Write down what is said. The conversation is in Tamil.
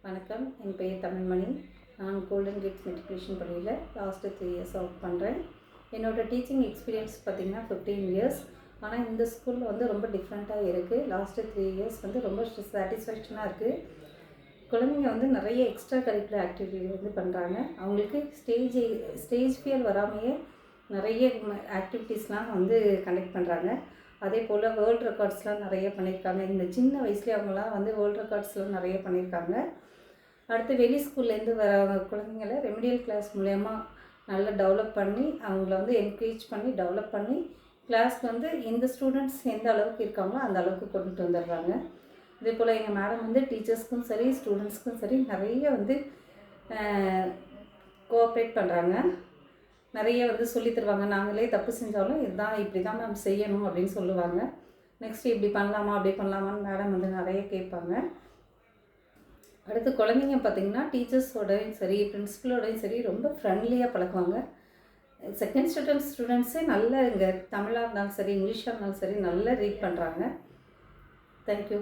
வணக்கம், என் பெயர் தமிழ்மணி. நான் கோல்டன் கேட்ஸ் மெட்ரிகுலேஷன் பள்ளியில் லாஸ்ட்டு 3 இயர்ஸ் ஒர்க் பண்ணுறேன். என்னோடய டீச்சிங் எக்ஸ்பீரியன்ஸ் பார்த்திங்கன்னா 15 இயர்ஸ். ஆனால் இந்த ஸ்கூலில் வந்து ரொம்ப டிஃப்ரெண்ட்டாக இருக்குது. லாஸ்ட்டு 3 இயர்ஸ் வந்து ரொம்ப சாட்டிஸ்ஃபேக்ஷனாக இருக்குது. குழந்தைங்க வந்து நிறைய எக்ஸ்ட்ரா கரிக்குலர் ஆக்டிவிட்டி வந்து பண்ணுறாங்க. அவங்களுக்கு ஸ்டேஜ் ஃபியர் வராமையே நிறைய ஆக்டிவிட்டீஸ்லாம் வந்து கண்டக்ட் பண்ணுறாங்க. அதே போல் வேர்ல்டு ரெக்கார்ட்ஸ்லாம் நிறைய பண்ணியிருக்காங்க. இந்த சின்ன வயசுலேயே அவங்களாம் வந்து வேர்ல்டு ரெக்கார்ட்ஸ்லாம் நிறைய பண்ணியிருக்காங்க. அடுத்து வெளி ஸ்கூல்லேருந்து வர குழந்தைங்கள ரெமிடியல் கிளாஸ் மூலயமா நல்லா டெவலப் பண்ணி அவங்கள வந்து என்கரேஜ் பண்ணி டெவலப் பண்ணி கிளாஸ்க்கு வந்து இந்த ஸ்டூடெண்ட்ஸ் எந்த அளவுக்கு இருக்காங்களோ அந்த அளவுக்கு கொண்டுட்டு வந்துடுறாங்க. இதே போல் எங்கள் மேடம் வந்து டீச்சர்ஸ்க்கும் சரி ஸ்டூடெண்ட்ஸ்க்கும் சரி நிறைய வந்து கோஆப்ரேட் பண்ணுறாங்க. நிறைய வந்து சொல்லி தருவாங்க. நாங்களே தப்பு செஞ்சாலும் இதுதான் இப்படி தான் மேம் செய்யணும் அப்படின்னு சொல்லுவாங்க. நெக்ஸ்ட்டு இப்படி பண்ணலாமா அப்படி பண்ணலாமான்னு மேடம் வந்து நிறைய கேட்பாங்க. அடுத்து குழந்தைங்க பார்த்திங்கன்னா டீச்சர்ஸோடையும் சரி பிரின்ஸிபலோடையும் சரி ரொம்ப ஃப்ரெண்ட்லியாக பழகுவாங்க. செகண்ட் ஸ்டூடெண்ட்ஸே நல்ல இங்கே தமிழாக இருந்தாலும் சரி இங்கிலீஷாக இருந்தாலும் சரி நல்லா ரீட் பண்ணுறாங்க. தேங்க்யூ.